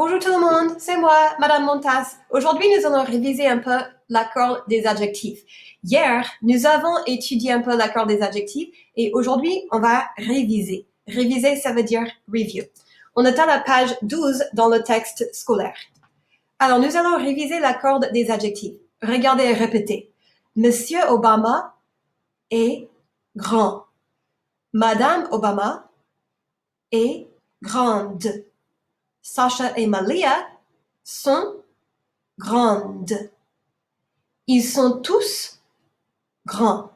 Bonjour tout le monde, c'est moi, Madame Montas. Aujourd'hui, nous allons réviser un peu l'accord des adjectifs. Hier, nous avons étudié un peu l'accord des adjectifs et aujourd'hui, on va réviser. Réviser, ça veut dire review. On est à la page 12 dans le texte scolaire. Alors, nous allons réviser l'accord des adjectifs. Regardez et répétez. Monsieur Obama est grand. Madame Obama est grande. Sasha et Malia sont grandes. Ils sont tous grands.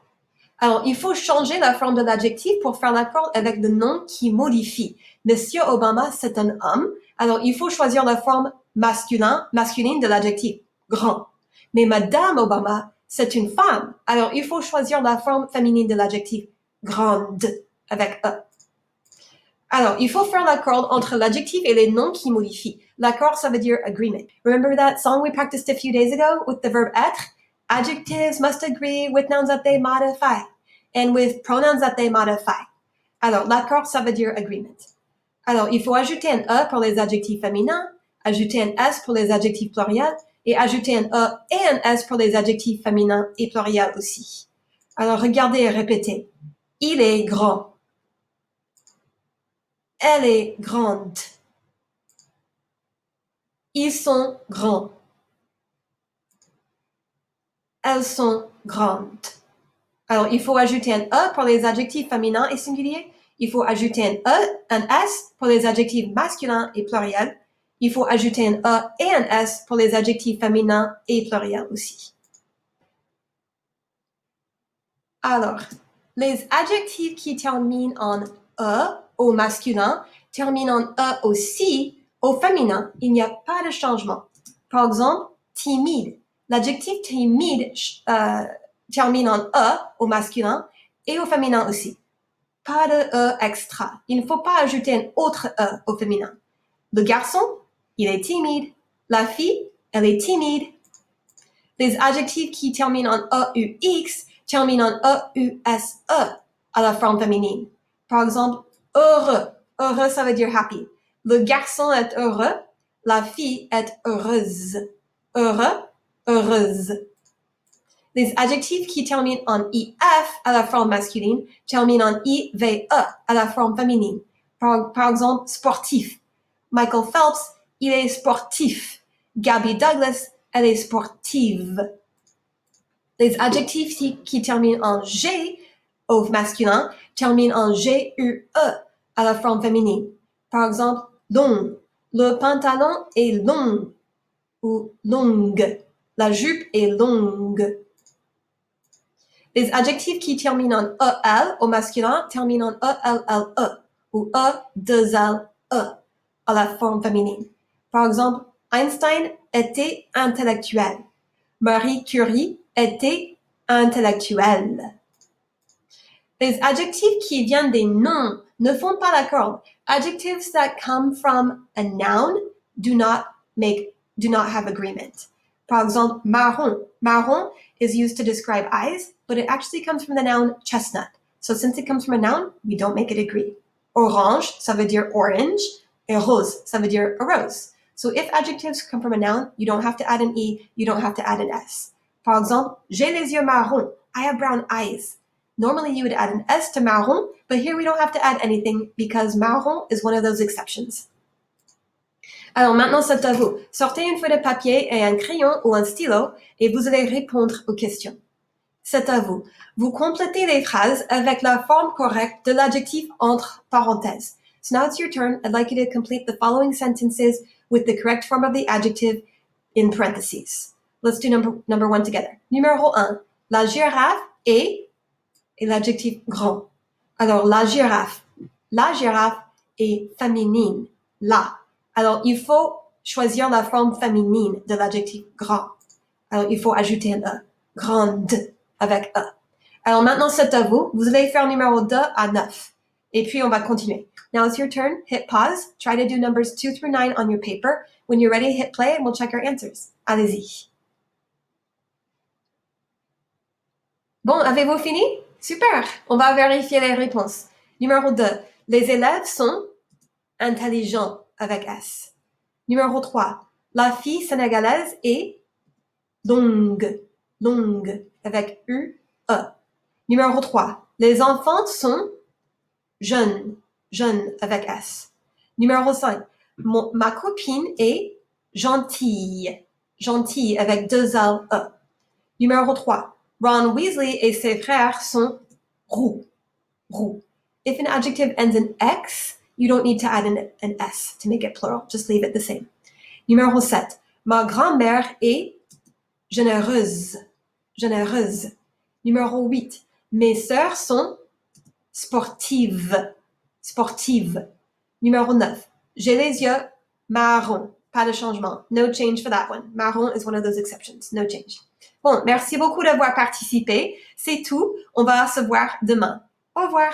Alors, il faut changer la forme de l'adjectif pour faire l'accord avec le nom qui modifie. Monsieur Obama, c'est un homme. Alors, il faut choisir la forme masculine de l'adjectif, grand. Mais Madame Obama, c'est une femme. Alors, il faut choisir la forme féminine de l'adjectif, grande, avec E. Alors, il faut faire l'accord entre l'adjectif et les noms qui modifient. L'accord, ça veut dire agreement. Remember that song we practiced a few days ago with the verb être? Adjectives must agree with nouns that they modify and with pronouns that they modify. Alors, l'accord, ça veut dire agreement. Alors, il faut ajouter un E pour les adjectifs féminins, ajouter un S pour les adjectifs pluriels et ajouter un E et un S pour les adjectifs féminins et pluriels aussi. Alors, regardez et répétez. Il est grand. Elle est grande. Ils sont grands. Elles sont grandes. Alors, il faut ajouter un E pour les adjectifs féminins et singuliers. Il faut ajouter un E, un S pour les adjectifs masculins et pluriels. Il faut ajouter un E et un S pour les adjectifs féminins et pluriels aussi. Alors, les adjectifs qui terminent en E au masculin terminent en E aussi au féminin. Il n'y a pas de changement. Par exemple, timide. L'adjectif timide termine en E au masculin et au féminin aussi. Pas de E extra. Il ne faut pas ajouter un autre E au féminin. Le garçon, il est timide. La fille, elle est timide. Les adjectifs qui terminent en EUX terminent en EUSE à la forme féminine. Par exemple, heureux. Heureux, ça veut dire happy. Le garçon est heureux. La fille est heureuse. Heureux, heureuse. Les adjectifs qui terminent en IF à la forme masculine terminent en IVE à la forme féminine. Par exemple, sportif. Michael Phelps, il est sportif. Gabby Douglas, elle est sportive. Les adjectifs qui terminent en G au masculin terminent en GUE à la forme féminine. Par exemple, long. Le pantalon est long ou longue. La jupe est longue. Les adjectifs qui terminent en EL au masculin terminent en ELLE ou E2LE à la forme féminine. Par exemple, Einstein était intellectuel. Marie Curie était intellectuelle. Les adjectifs qui viennent des noms ne font pas l'accord. Adjectives that come from a noun do not have agreement. Par exemple, marron. Marron is used to describe eyes, but it actually comes from the noun chestnut. So since it comes from a noun, we don't make it agree. Orange, ça veut dire orange, et rose, ça veut dire a rose. So if adjectives come from a noun, you don't have to add an E, you don't have to add an S. Par exemple, j'ai les yeux marrons. I have brown eyes. Normally you would add an S to marron, but here we don't have to add anything because marron is one of those exceptions. Alors maintenant, c'est à vous. Sortez une feuille de papier et un crayon ou un stylo et vous allez répondre aux questions. C'est à vous. Vous complétez les phrases avec la forme correcte de l'adjectif entre parenthèses. So now it's your turn. I'd like you to complete the following sentences with the correct form of the adjective in parentheses. Let's do number one together. Numéro 1. La girafe est et l'adjectif grand. Alors, la girafe est féminine. La. Alors, il faut choisir la forme féminine de l'adjectif grand. Alors, il faut ajouter un E. Grande avec E. Alors, maintenant, c'est à vous. Vous allez faire numéro 2 à 9. Et puis, on va continuer. Now it's your turn. Hit pause. Try to do numbers 2 through 9 on your paper. When you're ready, hit play and we'll check our answers. Allez-y. Bon, avez-vous fini? Super! On va vérifier les réponses. Numéro 2. Les élèves sont intelligents avec S. Numéro 3. La fille sénégalaise est longue, longue, avec U-E. Numéro 3. Les enfants sont jeunes, jeunes, avec S. Numéro 5. Ma copine est gentille, gentille, avec 2 L-E. Numéro 3. Ron Weasley et ses frères sont roux, roux. If an adjective ends in X, you don't need to add an S to make it plural. Just leave it the same. Numéro 7. Ma grand-mère est généreuse, généreuse. Numéro 8. Mes sœurs sont sportives, sportives. Numéro 9. J'ai les yeux marrons. Pas de changement. No change for that one. Marron is one of those exceptions. No change. Bon, merci beaucoup d'avoir participé. C'est tout. On va se voir demain. Au revoir.